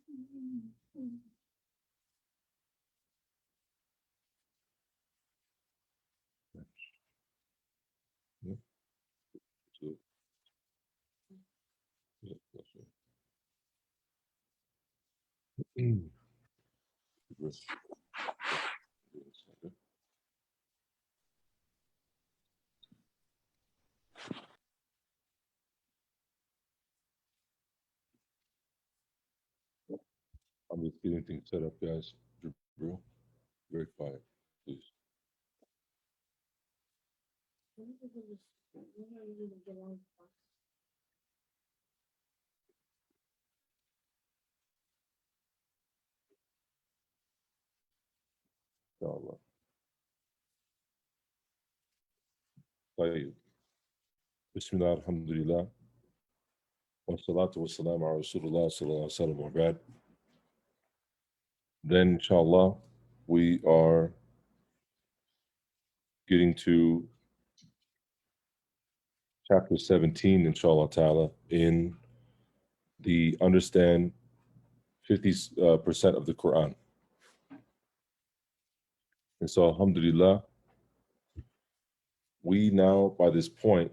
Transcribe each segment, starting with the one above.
Yeah. So, yeah, that's right. Verse- I'm just getting things set up, guys. Bro, very quiet, please. Inshallah. طيب. بسم الله الحمد لله والصلاة والسلام على رسول الله صلى الله عليه وسلم وبعد. Then inshallah we are getting to chapter 17 inshallah ta'ala in the understand 50% of the Quran. And so alhamdulillah, we now by this point,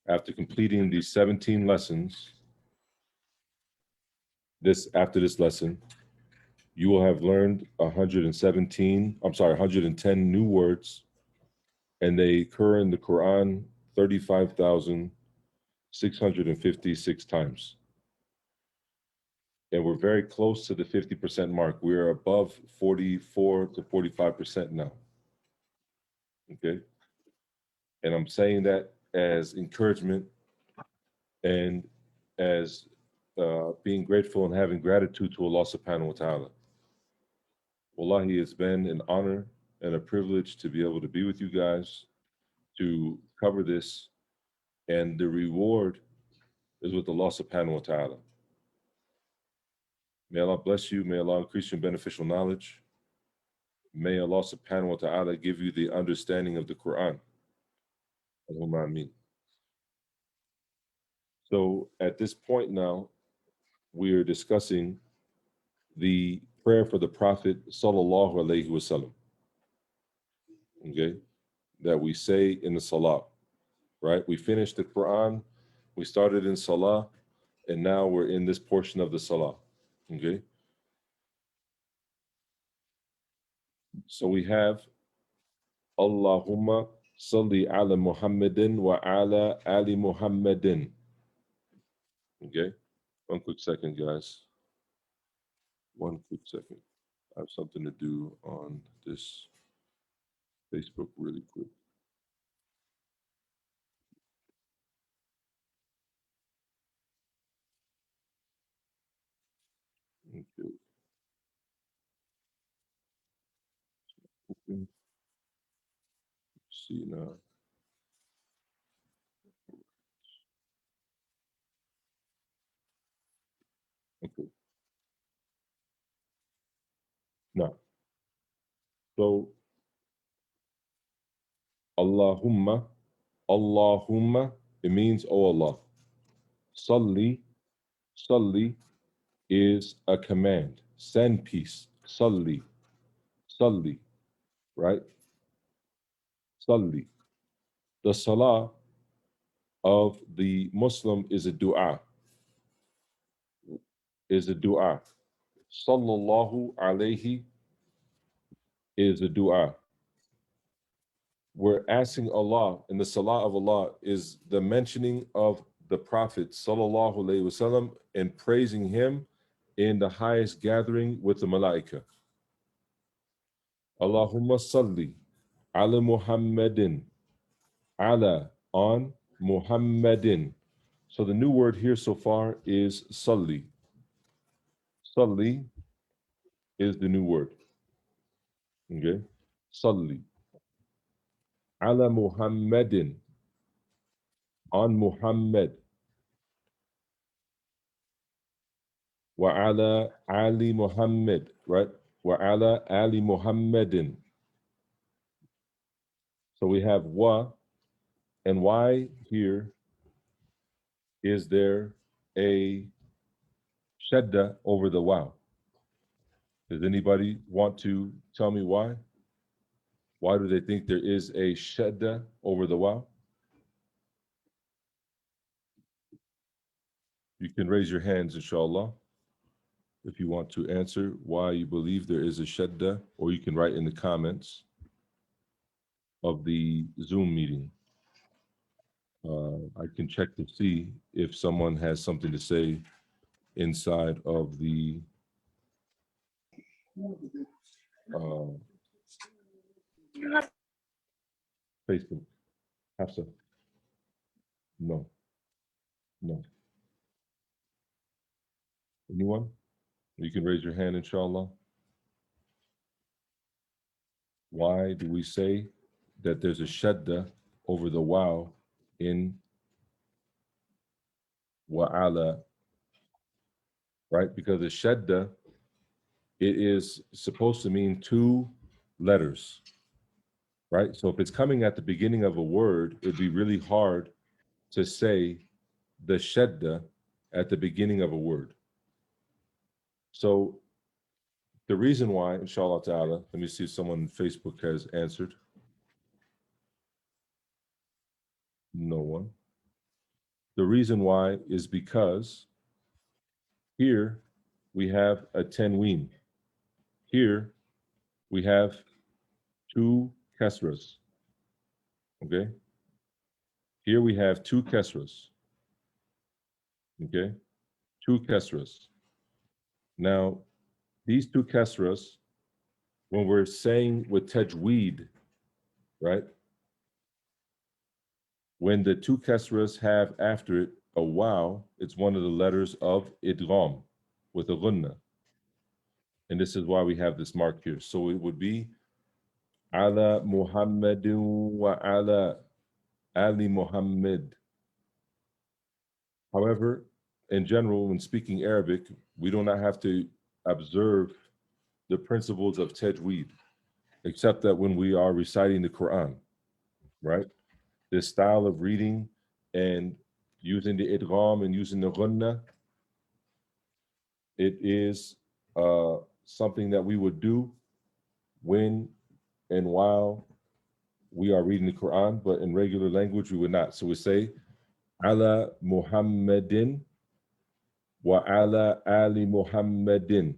after completing these 17 lessons, after this lesson, you will have learned 110 new words, and they occur in the Quran 35,656 times. And we're very close to the 50% mark. We're above 44 to 45% now. Okay. And I'm saying that as encouragement and as being grateful and having gratitude to Allah subhanahu wa ta'ala. Wallahi, it's been an honor and a privilege to be able to be with you guys, to cover this, and the reward is with Allah subhanahu wa ta'ala. May Allah bless you. May Allah increase your beneficial knowledge. May Allah subhanahu wa ta'ala give you the understanding of the Quran. Allahumma ameen. So at this point now, we are discussing the prayer for the Prophet sallallahu alaihi wasallam. Okay, that we say in the salah, right? We finished the Quran, we started in salah, and now we're in this portion of the salah. Okay, so we have Allahumma salli ala Muhammadin wa ala ali Muhammadin. Okay, one quick second, guys. One quick second. I have something to do on this Facebook really quick. Okay. Okay. See now. Okay. Now, so Allahumma, Allahumma, it means, oh Allah. Salli, Salli is a command. Send peace. Salli, Salli, right? Salli. The salah of the Muslim is a dua. Is a dua. Sallallahu alayhi is a dua. We're asking Allah, and the salah of Allah is the mentioning of the Prophet sallallahu alaihi wasallam and praising him in the highest gathering with the malaika. Allahumma salli ala Muhammadin, ala on Muhammadin. So the new word here so far is salli. Salli is the new word. Okay, salli ala Muhammadin, on Muhammad. Wa ala Ali Muhammad, right? Wa ala Ali Muhammadin. So we have wa, and why here is there a shadda over the wow. Does anybody want to tell me why? Why do they think there is a shadda over the wow? You can raise your hands, inshallah, if you want to answer why you believe there is a shadda, or you can write in the comments of the Zoom meeting. I can check to see if someone has something to say inside of the uh, Facebook. Hafsa, no, no. Anyone? You can raise your hand, inshallah. Why do we say that there's a shadda over the wow in wa'ala, right? Because the shadda, it is supposed to mean two letters, right? So if it's coming at the beginning of a word, it'd be really hard to say the shadda at the beginning of a word. So the reason why, inshallah ta'ala, let me see if someone on Facebook has answered. No one. The reason why is because here we have a tenween. Here we have two kasras. Okay. Here we have two kasras. Okay. Two kasras. Now, these two kasras, when we're saying with tajweed, right? When the two kasras have after it a waw, it's one of the letters of idgham with a gunna. And this is why we have this mark here. So it would be ala Muhammadin wa ala Ali Muhammad. However, in general, when speaking Arabic, we do not have to observe the principles of tajweed, except that when we are reciting the Qur'an, right? This style of reading and using the idgham and using the gunna, it is something that we would do when and while we are reading the Quran, but in regular language we would not. So we say, ala Muhammadin wa ala ali Muhammadin.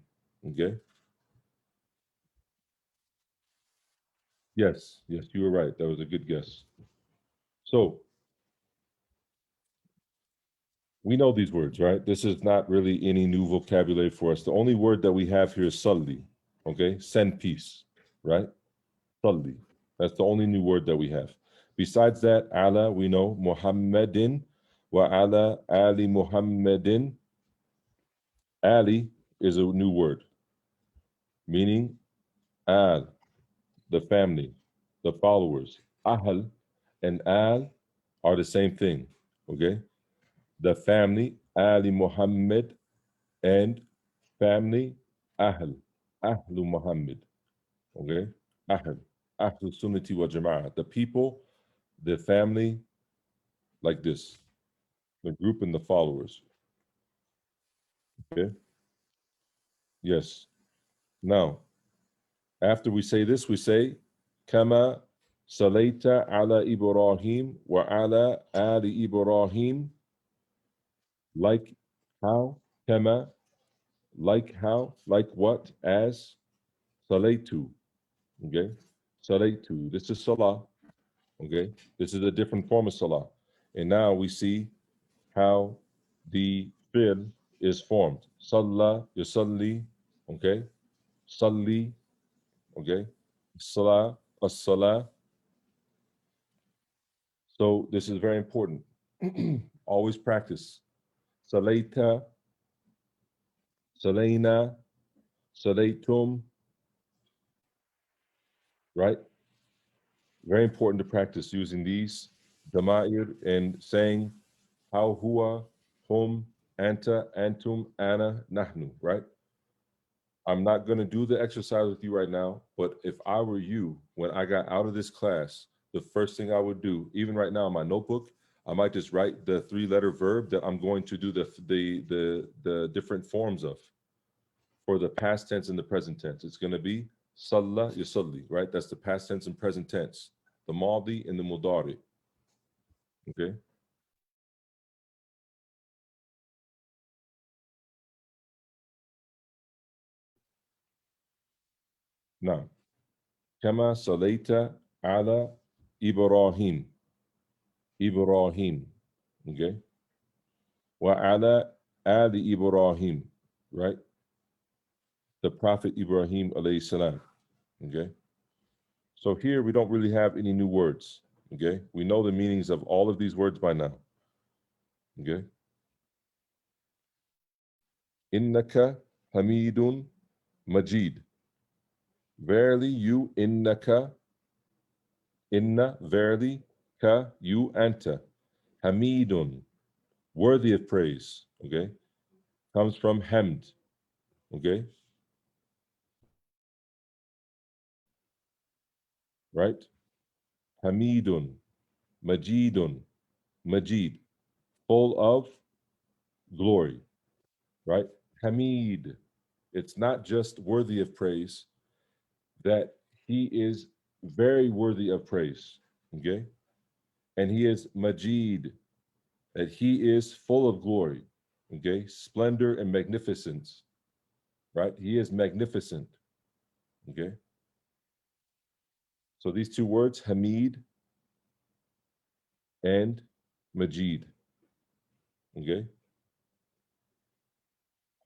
Okay? Yes, yes, you were right. That was a good guess. So we know these words, right? This is not really any new vocabulary for us. The only word that we have here is salli, okay? Send peace, right? Salli. That's the only new word that we have. Besides that, ala, we know Muhammadin wa ala ali Muhammadin. Ali is a new word, meaning al, the family, the followers. Ahl and al are the same thing, okay? The family, Ali Muhammad, and family, Ahl, Ahlu Muhammad, okay? Ahl, Ahlu Sunnati wa Jama'ah. The people, the family, like this, the group and the followers, okay? Yes. Now, after we say this, we say, Kama Salaita ala Ibrahim wa ala Ali Ibrahim, like how, Kama, like how, like what, as Salaitu, okay? Salaitu, this is Salah, okay? This is a different form of Salah. And now we see how the fi'l is formed. Salla, yusalli, okay? Salli, okay? Salah, as-salah. So this is very important. Always practice. Salaita, salayna, salaytum, right? Very important to practice using these dama'ir and saying how huwa, hum, anta, antum, ana, nahnu, right? I'm not going to do the exercise with you right now, but if I were you, when I got out of this class, the first thing I would do, even right now in my notebook, I might just write the three-letter verb that I'm going to do the different forms of for the past tense and the present tense. It's going to be salla yusalli, right? That's the past tense and present tense. The madi and the mudari. Okay. Now, kama salaita ala Ibrahim. Ibrahim. Okay. Wa ala ali Ibrahim. Right? The Prophet Ibrahim alayhi salam. Okay. So here we don't really have any new words. Okay. We know the meanings of all of these words by now. Okay. Innaka Hamidun Majid. Verily you innaka, inna, verily, ka, you, anta. Hamidun, worthy of praise. Okay. Comes from hamd. Okay. Right? Hamidun, Majidun, Majid, full of glory. Right? Hamid. It's not just worthy of praise, that he is very worthy of praise. Okay. And he is Majid, that he is full of glory. Okay. Splendor and magnificence. Right? He is magnificent. Okay. So these two words, Hamid and Majid. Okay.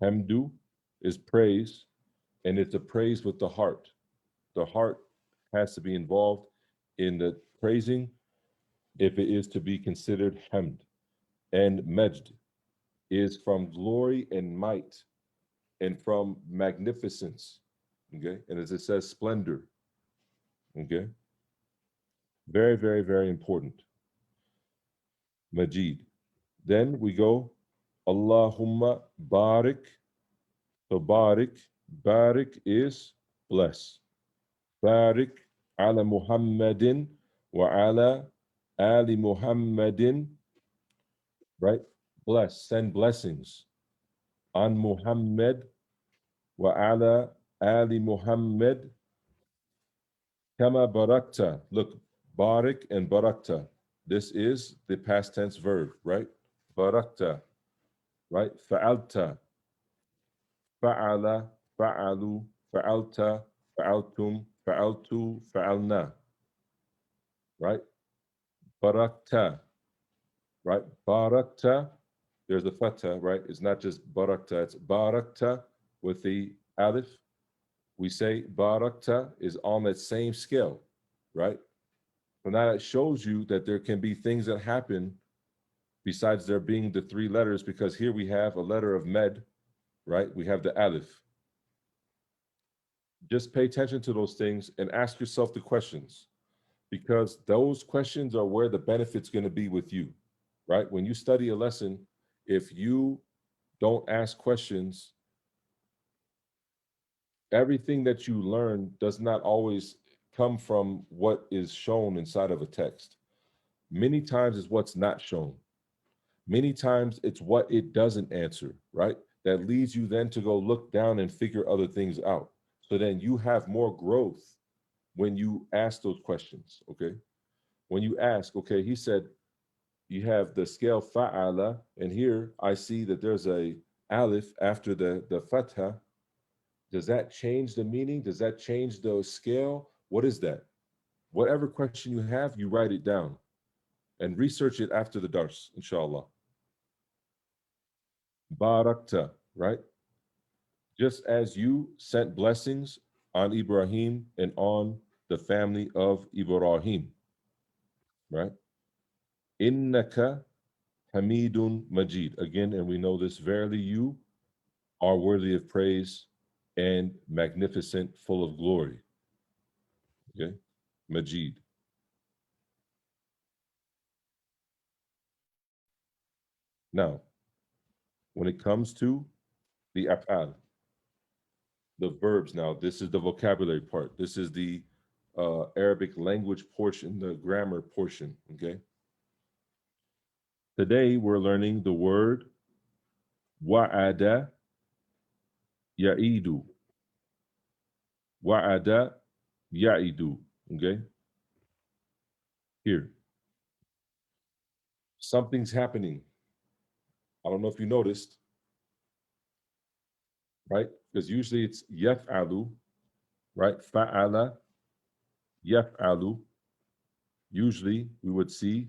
Hamdu is praise, and it's a praise with the heart. The heart has to be involved in the praising if it is to be considered hamd. And majd is from glory and might and from magnificence. Okay. And as it says, splendor. Okay. Very, very, very important. Majid. Then we go, Allahumma barik. So barik is bless. Barik ala Muhammadin wa ala ali Muhammadin, right? Bless, send blessings on Muhammad wa ala ali Muhammad kama barakta. Look, barik and barakta. This is the past tense verb, right? Barakta, right? Fa'alta, fa'ala, fa'alu, fa'alta, fa'altum, fa'altu, fa'alna, right? Barakta, right? Barakta, there's a fatha, right? It's not just barakta, it's barakta with the alif. We say barakta is on that same scale, right? So now it shows you that there can be things that happen besides there being the three letters, because here we have a letter of med, right? We have the aleph. Just pay attention to those things and ask yourself the questions, because those questions are where the benefit's going to be with you, right? When you study a lesson, if you don't ask questions, everything that you learn does not always come from what is shown inside of a text. Many times it's what's not shown. Many times it's what it doesn't answer, right? That leads you then to go look down and figure other things out. So then you have more growth when you ask those questions, okay? When you ask, okay, he said you have the scale fa'ala, and here I see that there's a alif after the fatha. Does that change the meaning? Does that change the scale? What is that? Whatever question you have, you write it down and research it after the dars, inshallah. Barakta, right? Just as you sent blessings on Ibrahim and on the family of Ibrahim, right? Innaka Hamidun Majid. Again, and we know this, verily you are worthy of praise and magnificent, full of glory. Okay? Majid. Now, when it comes to the af'al, the verbs now, this is the vocabulary part. This is the Arabic language portion, the grammar portion, okay? Today we're learning the word wa'ada ya'idu. Wa'ada ya'idu. Okay? Here. Something's happening. I don't know if you noticed, right? Because usually it's yaf'alu, right? Fa'ala, yaf'alu. Usually we would see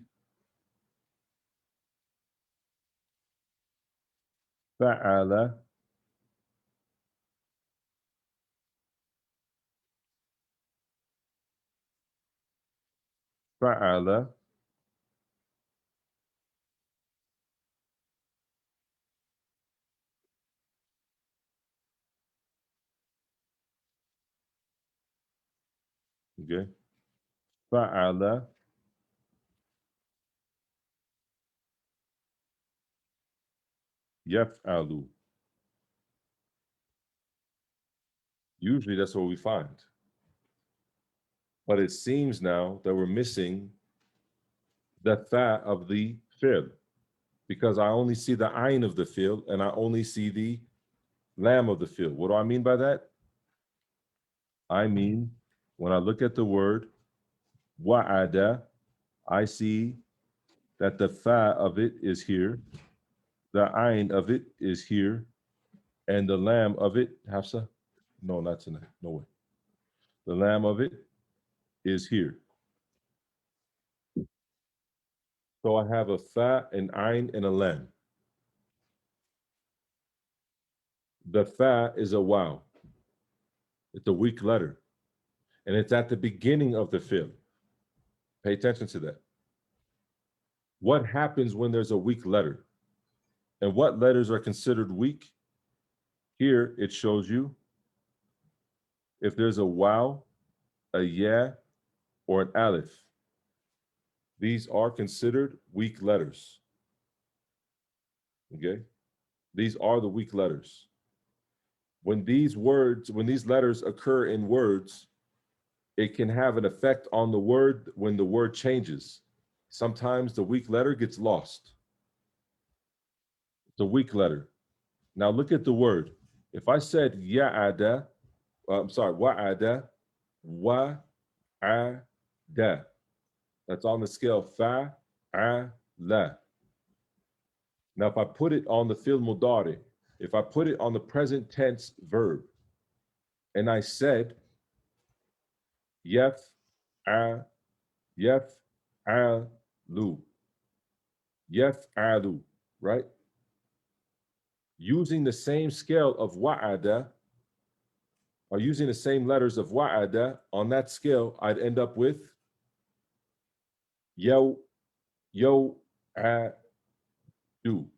fa'ala, fa'ala, okay? Fa'ala, yaf'alu. Usually that's what we find. But it seems now that we're missing the fa of the fi'l because I only see the ayn of the fi'l and I only see the lam of the fi'l. What do I mean by that? I mean, when I look at the word wa'ada, I see that the fa of it is here, the ayn of it is here, and the lam of it, Hafsa? No, not tonight. No way. The lam of it is here. So I have a fa, an ayn, and a lam. The fa is a wow. It's a weak letter. And it's at the beginning of the fi'l. Pay attention to that. What happens when there's a weak letter? And what letters are considered weak? Here it shows you if there's a waw, a ya, or an alif. These are considered weak letters. Okay? These are the weak letters. When these letters occur in words, it can have an effect on the word when the word changes. Sometimes the weak letter gets lost. It's a weak letter. Now look at the word. If I said ya'ada, wa'ada, wa'ada. That's on the scale fa'ala. Now if I put it on the fi'l mudari, if I put it on the present tense verb, and I said yaf'alu, yaf'alu, right? Using the same scale of wa'ada, or using the same letters of wa'ada, on that scale, I'd end up with yo, a, do.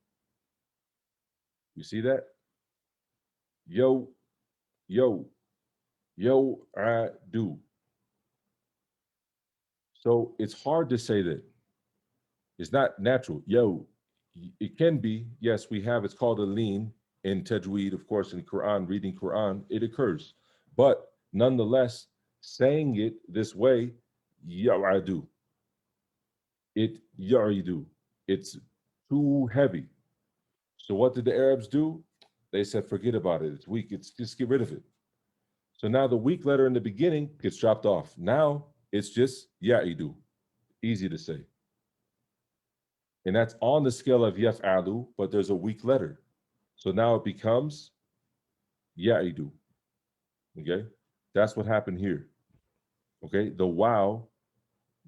You see that? Yo, a, do. So it's hard to say that. It's not natural. Yo, it can be, yes, we have, it's called a lean in tajweed, of course, in Qur'an, reading Qur'an, it occurs. But nonetheless, saying it this way, ya'adu. It yaridu. It's too heavy. So what did the Arabs do? They said, forget about it. It's weak. It's just get rid of it. So now the weak letter in the beginning gets dropped off. Now it's just ya'idu. Easy to say. And that's on the scale of yaf'alu, but there's a weak letter. So now it becomes ya'idu. Okay? That's what happened here. Okay? The wow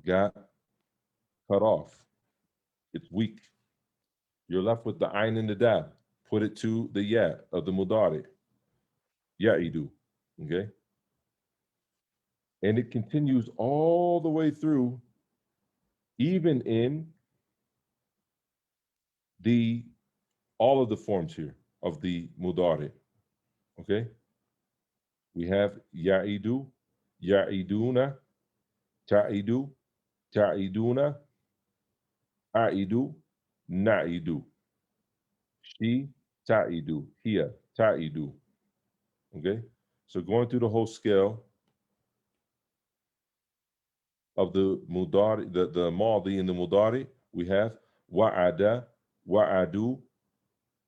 got cut off. It's weak. You're left with the ayn and the dal. Put it to the ya of the mudari. Ya'idu. Okay? And it continues all the way through, even in the all of the forms here of the mudari. Okay? We have ya'idu, ya'iduna, ta'idu, ta'iduna, a'idu, na'idu. She, ta'idu, hiya, ta'idu. Okay? So going through the whole scale of the mudari, the madi and the mudari, we have wa'ada, wa'adu,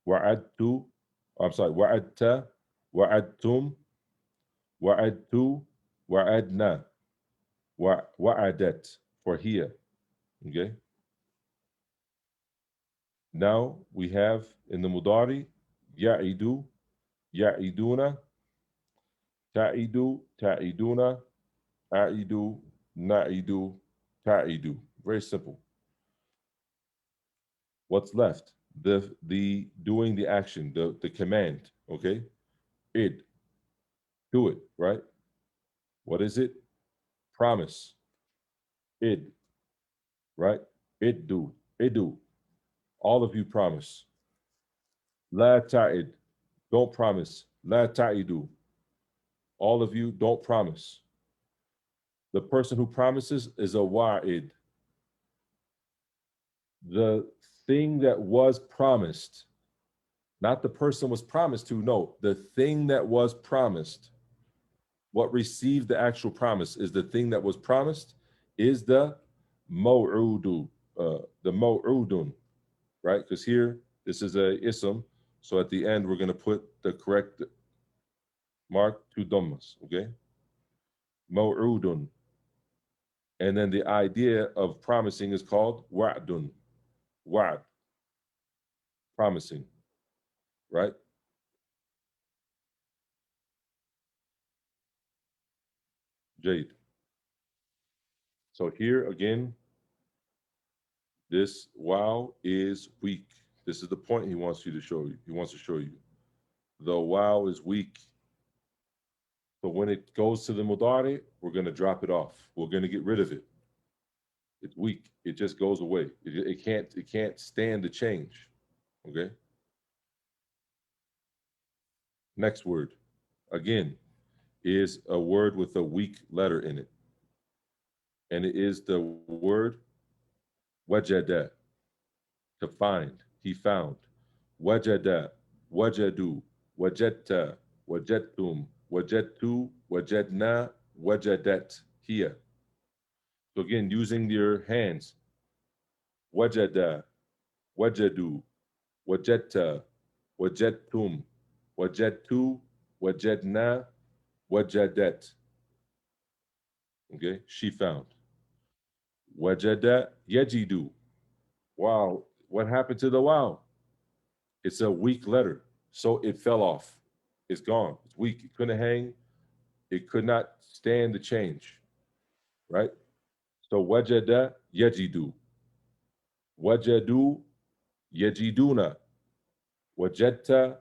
wa'adtu, I'm sorry, wa'adta, wa'adtum, wa'adtu, wa'adna, wa'adat for here. Okay. Now we have in the mudari, ya'idu, ya'iduna, ta'idu, ta'iduna, a'idu, na'idu, ta'idu. Very simple. What's left? The doing the action, the command, okay? Id, do it, right? What is it? Promise. Id, right? Idu. All of you promise. La ta'id, don't promise. La ta'idu. All of you don't promise. The person who promises is a wa'id. The thing that was promised, not the person was promised to, no, the thing that was promised. What received the actual promise is the thing that was promised is the maw'udu, the maw'udun, right? Because here, this is a ism. So at the end, we're going to put the correct mark to dhammas, okay? Maw'udun. And then the idea of promising is called wa'dun, wa'd, promising, right? Jade. So here again, this wow is weak. This is the point he wants you to show you. He wants to show you. The wow is weak. So when it goes to the mudari, we're going to drop it off. We're going to get rid of it. It's weak. It just goes away. It can't stand the change. Okay. Next word, again, is a word with a weak letter in it, and it is the word wajada, to find. He found. Wajada, wajadu, wajadta, wajadtum, wajadtu, wajadna, wajadat, here. So again, using your hands. Wajada, wajadu, wajadta, wajadtum, wajadtu, wajadna, wajadat. Okay, she found. Wajada, yajidu. Wow, what happened to the wow? It's a weak letter, so it fell off. It's gone. It's weak. It couldn't hang. It could not stand the change, right? So wajada, yajidu. Wajadu, yajiduna. Wajadta,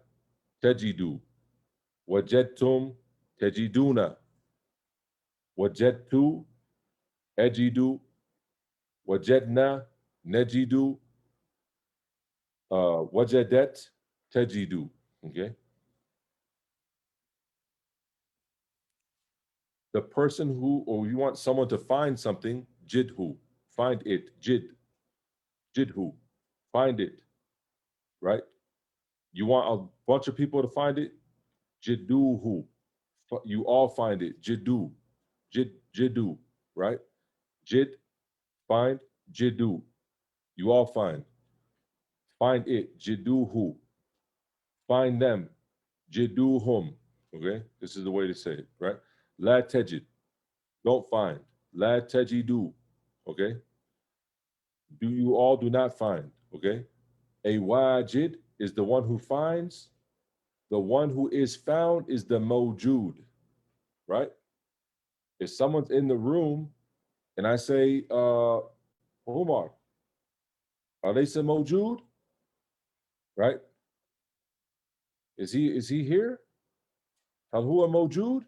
tajidu. Wajadtum, tajiduna. Wajadtu, ajidu. Wajadna, najidu. Wajadat, tajidu. Okay. The person who, or you want someone to find something, jidhu. Find it. Jidhu. Find it. Right? You want a bunch of people to find it? Jiduhu. You all find it. Jidu. Jidu. Right? Jid. Find. Jidu. You all find. Find it. Jiduhu. Find them. Jiduhum. Okay? This is the way to say it, right? La tajid. Don't find. La tajidu. Okay? Do you all do not find? Okay? A wajid is the one who finds. The one who is found is the mawjud, right? If someone's in the room and I say, Umar, alaysa mawjud? Right? Is he here? Hal huwa mawjud?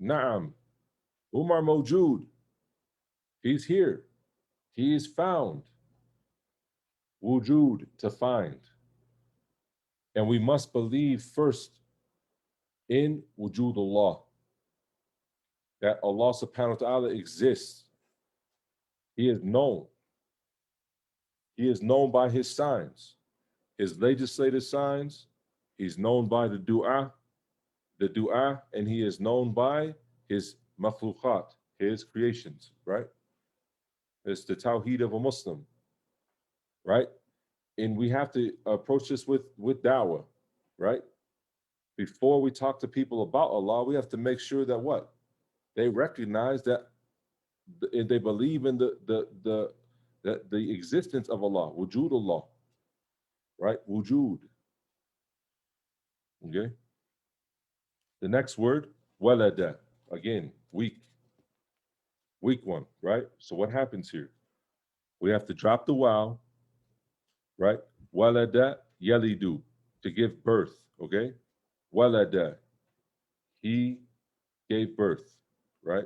Na'am. Umar mawjud. He's here. He is found. Wujud, to find. And we must believe first in wujud Allah, that Allah subhanahu wa ta'ala exists. He is known. He is known by his signs, his legislative signs. He's known by the dua, and he is known by his makhluqat, his creations, right? It's the tawheed of a Muslim, right? And we have to approach this with dawah, right? Before we talk to people about Allah, we have to make sure that what? They recognize that and they believe in the existence of Allah, wujud Allah, right? Wujud. Okay. The next word, walada. Again, weak. Weak one, right? So what happens here? We have to drop the wow, right? Walada yalidu, to give birth, okay? Walada, he gave birth, right?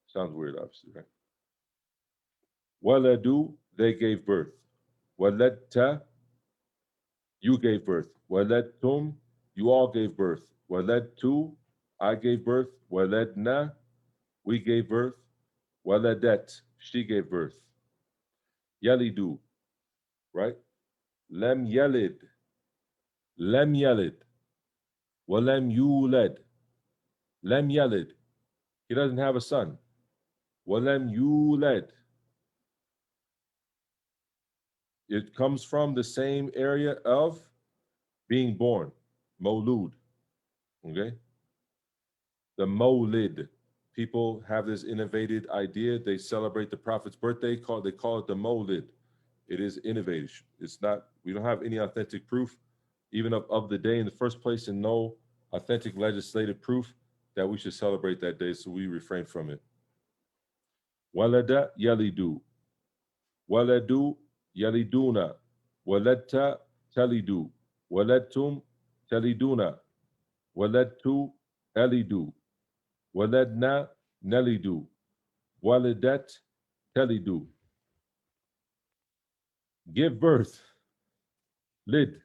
Sounds weird, obviously, right? Waladu, they gave birth. Waladta, you gave birth. Waladtum, you all gave birth. Waladtu, I gave birth. Waladna, we gave birth. Waladat, she gave birth. Yalidu, right? Lam yalid, lam yalid. Walam yulad, lam yalid. He doesn't have a son. Walam yulad. It comes from the same area of being born. Mawlud. Okay? The Mawlid. People have this innovated idea. They celebrate the Prophet's birthday. They call it the Mawlid. It is innovative. It's not, we don't have any authentic proof, even of the day in the first place, and no authentic legislative proof that we should celebrate that day, so we refrain from it. Walada yalidu. Waladu yaliduna. Waladta talidu. Waladtum taliduna. Waladtu alidu. Waladna nalidu. Waladat talidu. Give birth. Lid.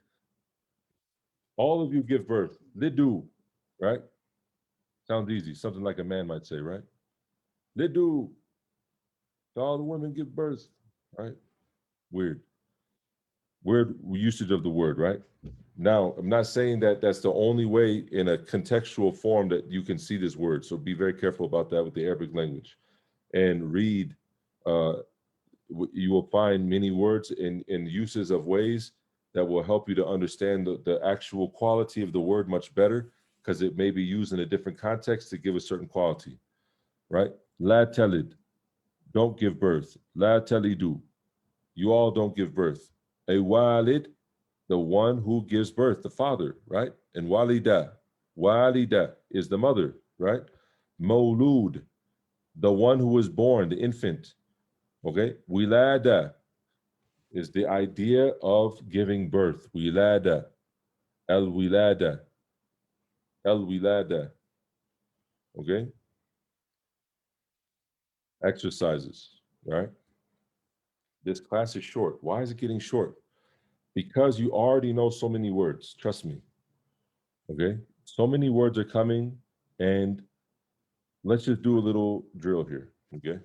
All of you give birth. Lidu. Right? Sounds easy. Something like a man might say, right? Lidu. All the women give birth. Right? Weird. Weird usage of the word, right? Now, I'm not saying that that's the only way in a contextual form that you can see this word. So be very careful about that with the Arabic language. And read, you will find many words and uses of ways that will help you to understand the actual quality of the word much better, because it may be used in a different context to give a certain quality, right? La talid, don't give birth. La talidu, you all don't give birth. A walid, the one who gives birth, the father, right? And walida, walida is the mother, right? Mawlud, the one who was born, the infant, okay? Wilada is the idea of giving birth. Wilada, el-wilada, el-wilada, okay? Exercises, right? This class is short. Why is it getting short? Because you already know so many words. Trust me. Okay? So many words are coming, and let's just do a little drill here. Okay?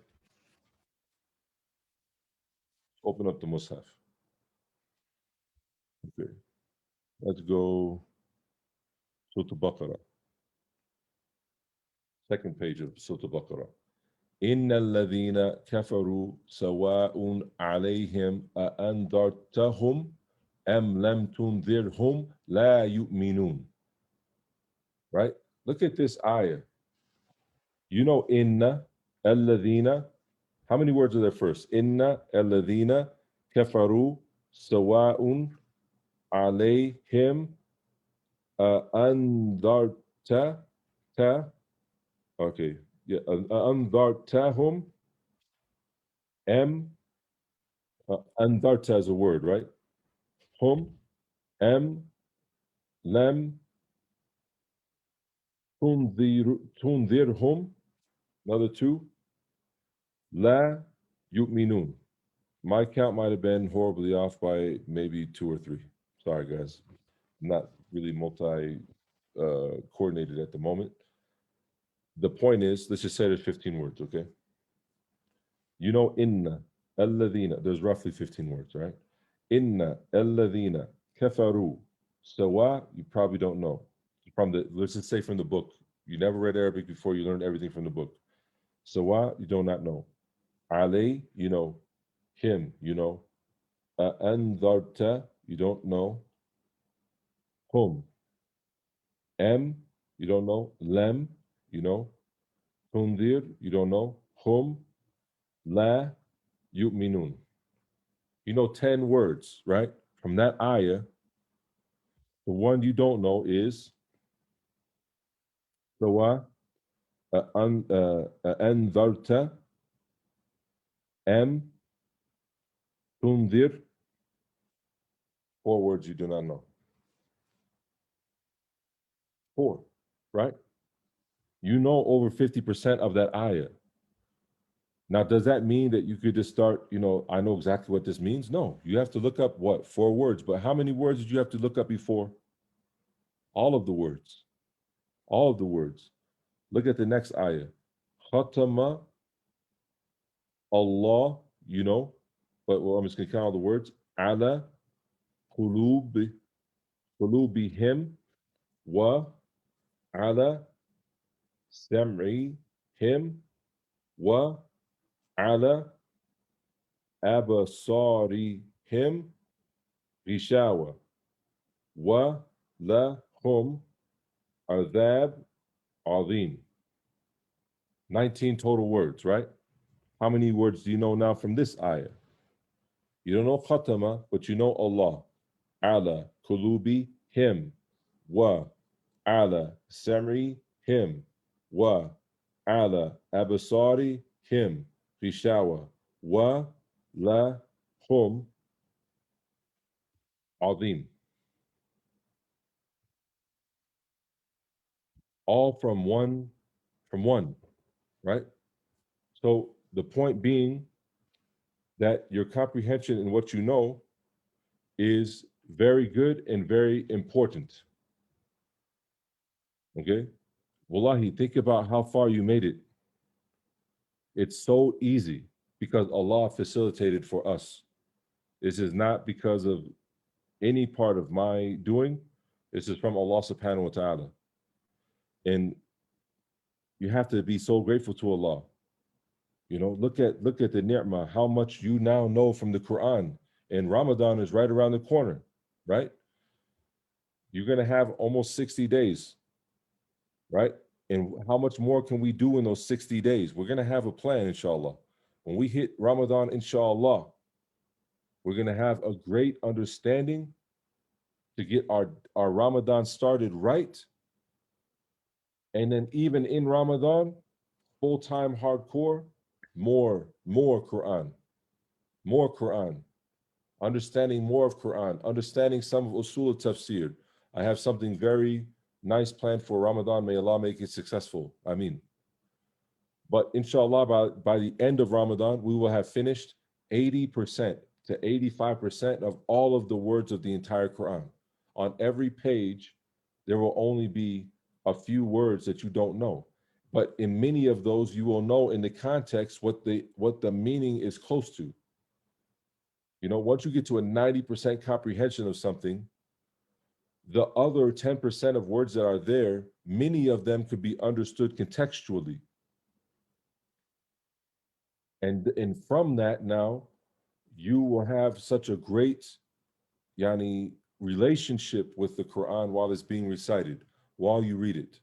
Open up the Mus'haf. Okay. Let's go Surah Al-Baqarah. Second page of Surah Al-Baqarah. إن الذين كفروا سواء عليهم أأنذرتهم أم لم تنذرهم لا يؤمنون. Right? Look at this ayah. You know, inna alladhina. How many words are there first? Inna alladhina kafaru sawa'un alayhim andarta ta. Okay, yeah, andartahum. Am andarta is a word, right? Hum am lam tundirhum. Another two. La yu'minun. My count might have been horribly off by maybe 2 or 3. Sorry, guys. I'm not really multi coordinated at the moment. The point is, let's just say there's 15 words, okay? You know, inna, alladhina, there's roughly 15 words, right? Inna, alladhina, kafaru, sawa, you probably don't know. From the, let's just say from the book. You never read Arabic before, you learned everything from the book. Sawa, you do not know. Alay, you know. Him, you know. Andarta, you don't know. Hum. M, you don't know. Lem, you know. Tundir, you don't know. Hum, la, yu'minun. You know 10 words, right? From that ayah, the one you don't know is sawa, andarta, M, tundir. 4 words you do not know. 4, right? You know over 50% of that ayah. Now, does that mean that you could just start, I know exactly what this means? No, you have to look up what? 4 words. But how many words did you have to look up before? All of the words. All of the words. Look at the next ayah. Khatama, Allah, but I'm just going to count all the words. Ala, qulub, qulubihim, wa, ala, sam'ihim, wa, ala, abasarihim, rishawa, wa, lahum, adhab, azim. 19 total words, right? How many words do you know now from this ayah? You don't know khatama, but you know Allah. Ala, kulubi, him. Wa, ala, samri, him. Wa, ala, abasari, him. Rishawa. Wa, la, hum, azim. All from one, right? So the point being that your comprehension and what you know is very good and very important. Okay? Wallahi, think about how far you made it. It's so easy because Allah facilitated for us. This is not because of any part of my doing. This is from Allah subhanahu wa ta'ala. And you have to be so grateful to Allah. Look at the ni'mah, how much you now know from the Qur'an. And Ramadan is right around the corner, right? You're going to have almost 60 days, right? And how much more can we do in those 60 days? We're going to have a plan, inshallah. When we hit Ramadan, inshallah, we're going to have a great understanding to get our Ramadan started right. And then even in Ramadan, full-time hardcore, more Quran, understanding more of Quran, understanding some of usul tafsir. I have something very nice planned for Ramadan. May Allah make it successful. Ameen. But inshallah, by the end of Ramadan, we will have finished 80% to 85% of all of the words of the entire Quran. On every page, there will only be a few words that you don't know. But in many of those, you will know in the context what the meaning is close to. Once you get to a 90% comprehension of something, the other 10% of words that are there, many of them could be understood contextually. And from that now, you will have such a great relationship with the Quran while it's being recited, while you read it.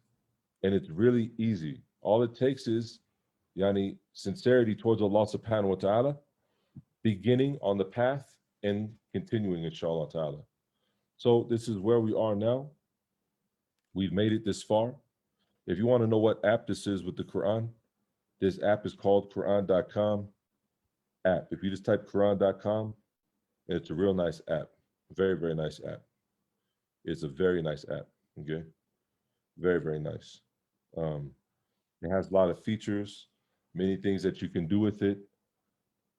And it's really easy. All it takes is sincerity towards Allah subhanahu wa ta'ala, beginning on the path and continuing, inshallah ta'ala. So this is where we are now. We've made it this far. If you want to know what app this is with the Quran, this app is called Qur'an.com app. If you just type Qur'an.com, it's a real nice app. Very, very nice app. It's a very nice app. Okay. Very, very nice. It has a lot of features, many things that you can do with it.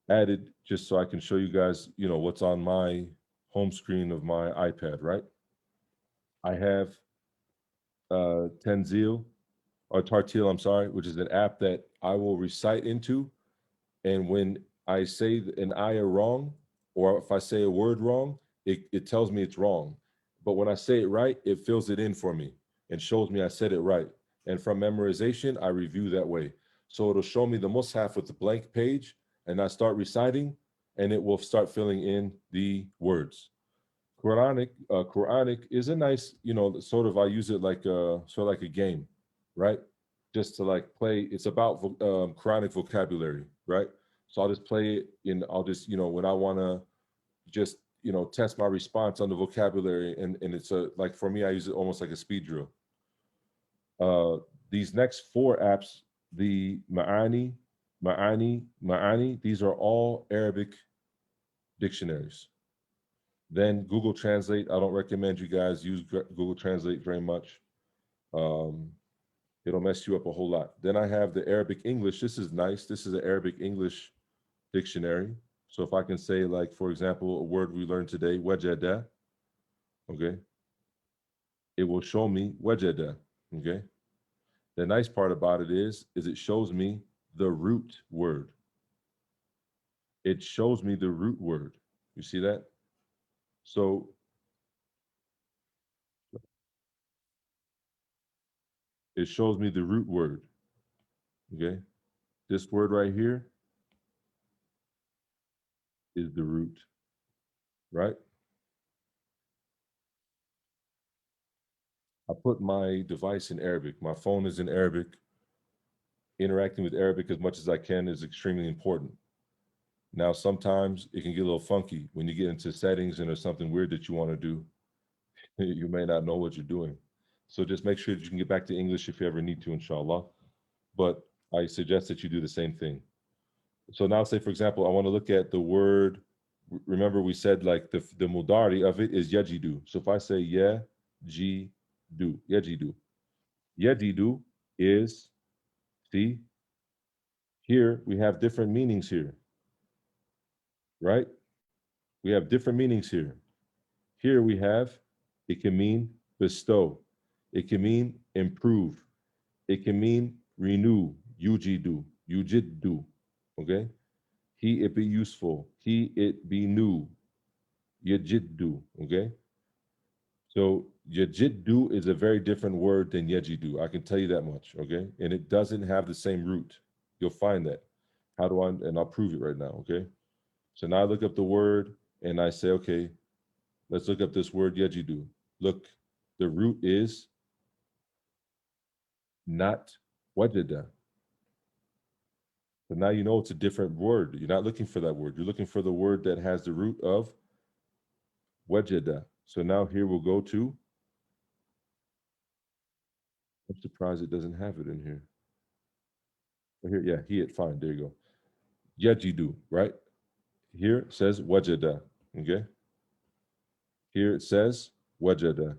Added just so I can show you guys, what's on my home screen of my iPad, right? I have Tanzil or Tartil, I'm sorry, which is an app that I will recite into. And when I say an ayah wrong, or if I say a word wrong, it tells me it's wrong. But when I say it right, it fills it in for me and shows me I said it right. And from memorization, I review that way. So it'll show me the mushaf with the blank page, and I start reciting, and it will start filling in the words. Quranic is a nice, sort of, I use it like sort of like a game, right? Just to like play. It's about Quranic vocabulary, right? So I'll just play it, and I'll just, when I want to just, test my response on the vocabulary, and it's like for me, I use it almost like a speed drill. These next four apps, the Ma'ani, these are all Arabic dictionaries. Then Google Translate. I don't recommend you guys use Google Translate very much. Um, it'll mess you up a whole lot. Then I have the Arabic English. This is nice. This is an Arabic English dictionary. So if I can say, like, for example, a word we learned today, wajada, okay, it will show me wajada, okay. The nice part about it is it shows me the root word. It shows me the root word. You see that? So it shows me the root word. Okay. This word right here is the root, right? I put my device in Arabic. My phone is in Arabic. Interacting with Arabic as much as I can is extremely important. Now, sometimes it can get a little funky when you get into settings and there's something weird that you want to do. You may not know what you're doing. So just make sure that you can get back to English if you ever need to, inshallah. But I suggest that you do the same thing. So now say, for example, I want to look at the word. Remember we said like the mudari of it is yajidu. So if I say yajidu, yajidu is, see, here we have different meanings here, right? We have different meanings here. Here we have, it can mean bestow. It can mean improve. It can mean renew, yujiddu, okay? He, it be useful. He, it be new, yajiddu, okay? So yajiddu is a very different word than yajidu. I can tell you that much, okay? And it doesn't have the same root. You'll find that. How do I, and I'll prove it right now, okay? So now I look up the word and I say, okay, let's look up this word yajidu. Look, the root is not wajada. So now you know it's a different word. You're not looking for that word. You're looking for the word that has the root of wajada. So now here we'll go to, I'm surprised it doesn't have it in here. Oh, here, yeah, he, it, fine, there you go. Yajidu, right? Here it says wajada, okay? Here it says wajada.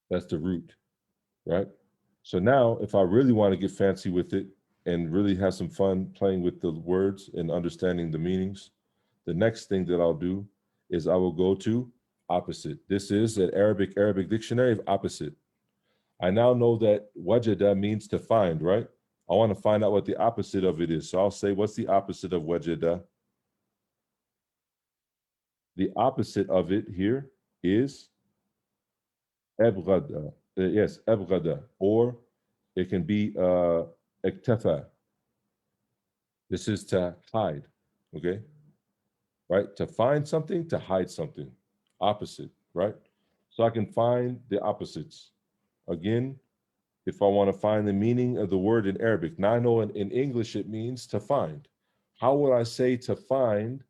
That's the root, right? So now if I really want to get fancy with it and really have some fun playing with the words and understanding the meanings, the next thing that I'll do is I will go to opposite. This is an Arabic dictionary of opposite. I now know that wajada means to find, right? I want to find out what the opposite of it is. So I'll say, what's the opposite of wajada? The opposite of it here is abghada. Yes, abghada. Or it can be iktafa. This is to hide, okay? Right? To find something, to hide something. Opposite, right? So I can find the opposites. Again, if I want to find the meaning of the word in Arabic. Now I know in English it means to find. How would I say to find,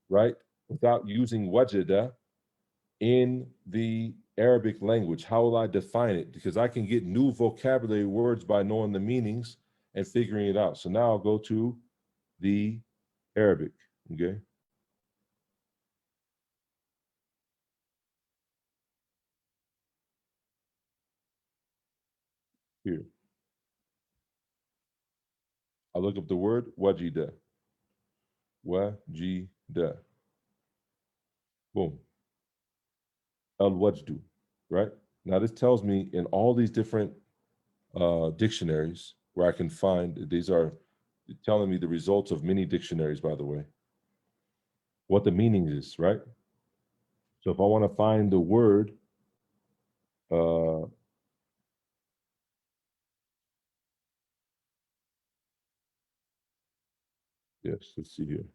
right, without using wajada in the Arabic language? How will I define it? Because I can get new vocabulary words by knowing the meanings and figuring it out. So now I'll go to the Arabic, okay? Here, I look up the word wajida, wajida, boom, al-wajdu, right? Now this tells me in all these different dictionaries where I can find, these are telling me the results of many dictionaries, by the way, what the meaning is, right? So if I want to find the word, uh, Yes, let's see here.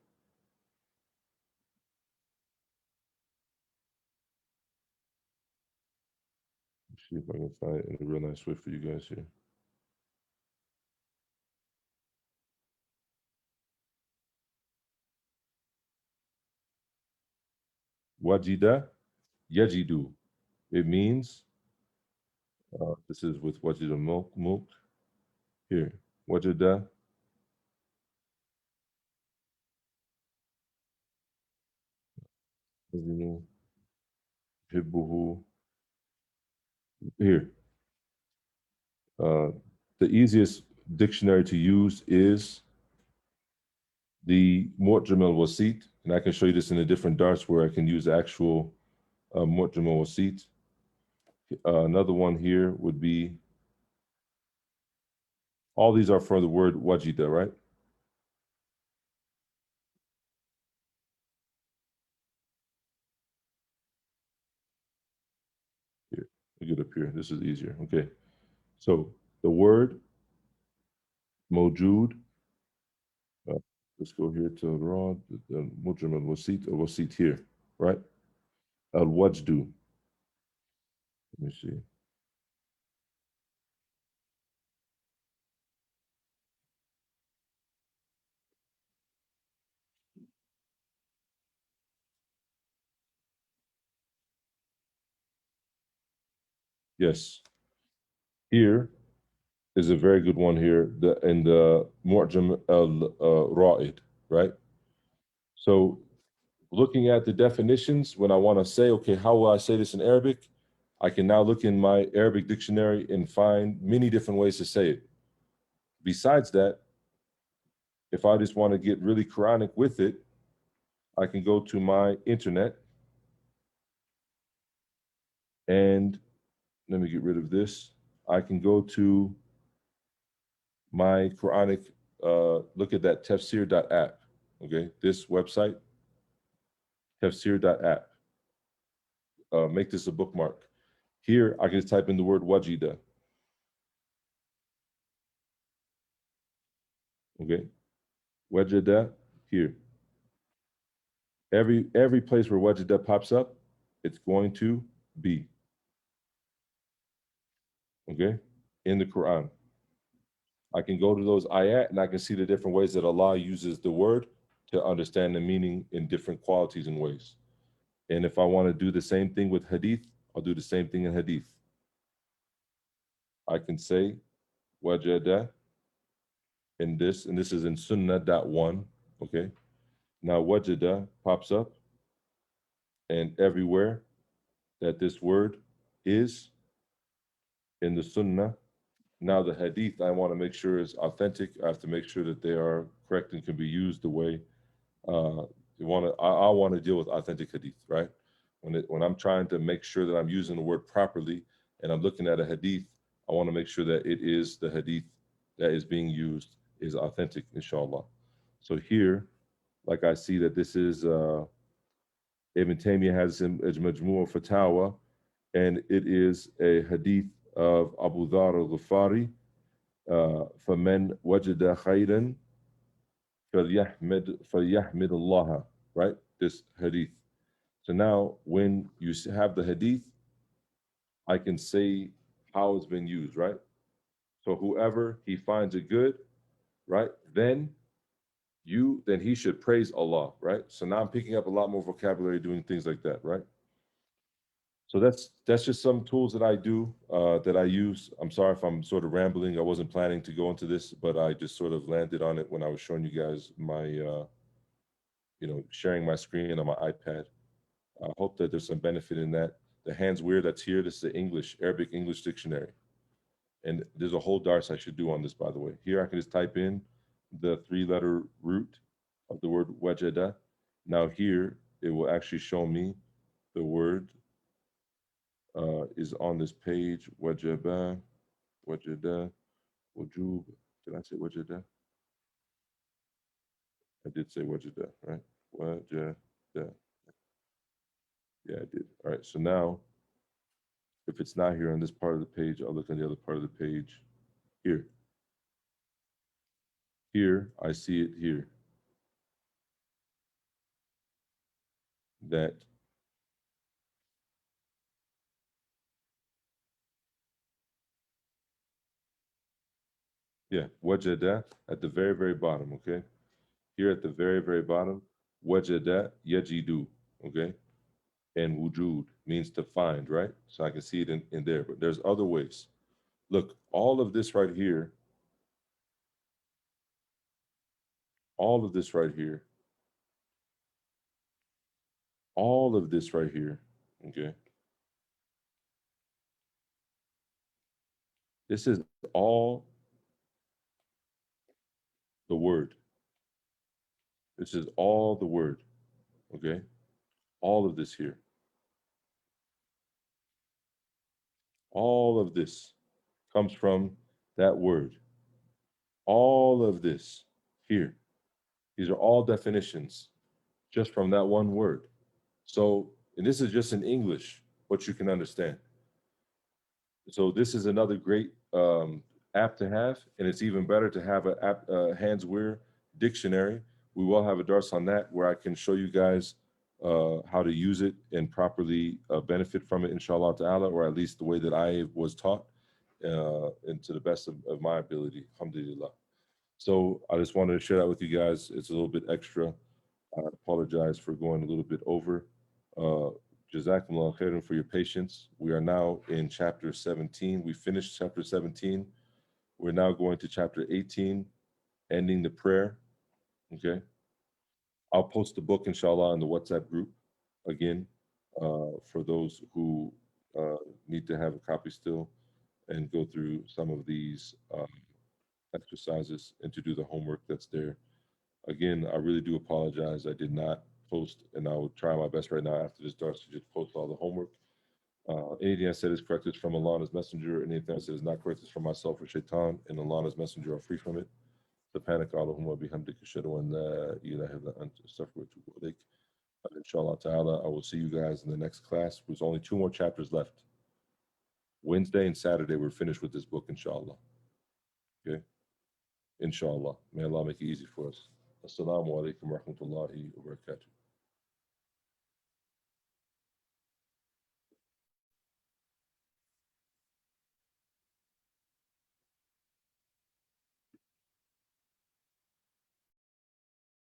Let's see if I can find it in a real nice way for you guys here. Wajida, yajidu. It means, this is with wajida mulk. Here, wajida, yazinu, hibbuhu. Here, uh, the easiest dictionary to use is the Mu'jam al-Wasit, and I can show you this in the different darts where I can use actual Mu'jam al-Wasit. Another one here would be, all these are for the word wajida, right? Here, we get up here. This is easier. Okay. So the word mojud, uh, let's go here to raw, Mu'jam al-Wasit here, right? Al-Wajdu. Let me see. Yes. Here is a very good one here, in the Mu'jam al-Ra'id, right? So looking at the definitions, when I want to say, okay, how will I say this in Arabic? I can now look in my Arabic dictionary and find many different ways to say it. Besides that, if I just want to get really Quranic with it, I can go to my internet and let me get rid of this. I can go to my Quranic, look at that tafsir.app. Okay, this website, tafsir.app. Make this a bookmark. Here, I can just type in the word wajida. Okay, wajida here. Every place where wajida pops up, it's going to be, okay, in the Quran. I can go to those ayat and I can see the different ways that Allah uses the word to understand the meaning in different qualities and ways. And if I want to do the same thing with hadith, I'll do the same thing in hadith. I can say wajada in this, and this is in sunnah.1, okay? Now wajada pops up, and everywhere that this word is in the sunnah. Now the hadith I want to make sure is authentic. I have to make sure that they are correct and can be used the way you want to. I want to deal with authentic hadith, right? When I'm trying to make sure that I'm using the word properly and I'm looking at a hadith, I want to make sure that it is the hadith that is being used is authentic, inshallah. So here, like I see that this is Ibn Taymiyyah has in Majmu' Fatawa, and it is a hadith of Abu Dhar al-Ghifari, فَمَنْ وَجَدَ خَيْرًا فَلْيَحْمِدْ اللَّهَ, right? This hadith. So now when you have the hadith, I can say how it's been used, right? So whoever he finds it good, right? Then he should praise Allah, right? So now I'm picking up a lot more vocabulary doing things like that, right? So that's just some tools that I do, that I use. I'm sorry if I'm sort of rambling. I wasn't planning to go into this, but I just sort of landed on it when I was showing you guys my, sharing my screen on my iPad. I hope that there's some benefit in that. The hands weird that's here. This is the Arabic English dictionary, and there's a whole dars I should do on this, by the way. Here I can just type in the three-letter root of the word wajada. Now here it will actually show me the word is on this page. Wajaba, wajada, wajub. Did I say wajada? I did say wajada, right? Wajada. Yeah, I did. All right. So now, if it's not here on this part of the page, I'll look on the other part of the page. Here. Here, I see it here. that yeah, wajada at the very, very bottom, okay? Here at the very, very bottom, wajada yajidu, okay? And wujud means to find, right? So I can see it in there, but there's other ways. Look, all of this right here, all of this right here, all of this right here, okay? This is all the word. This is all the word, okay? All of this here, all of this comes from that word. All of this here, these are all definitions just from that one word. So, and this is just in English, what you can understand. So this is another great app to have, and it's even better to have a app, Handswear dictionary. We will have a dars on that where I can show you guys how to use it and properly benefit from it, inshallah ta'ala, or at least the way that I was taught, and to the best of my ability, alhamdulillah. So I just wanted to share that with you guys. It's a little bit extra. I apologize for going a little bit over. Uh, Jazakumullah khairan for your patience. We are now in chapter 17. We finished chapter 17. We're now going to chapter 18, ending the prayer. Okay. I'll post the book, inshallah, in the WhatsApp group again for those who uh, need to have a copy still and go through some of these exercises and to do the homework that's there. Again, I really do apologize. I did not post, and I will try my best right now after this starts to just post all the homework. Anything I said is correct is from Allah and His Messenger, and anything I said is not correct is from myself or Shaitan, and Allah and His Messenger are free from it. Subhanak Allahumma bihamdik ashhadu an la ilaha illa anta astaghfiruka wa atubu ilaik. Inshallah ta'ala, I will see you guys in the next class. There's only 2 more chapters left. Wednesday and Saturday, we're finished with this book, inshallah. Okay? Inshallah. May Allah make it easy for us. Assalamu alaikum wa rahmatullahi wa barakatuh.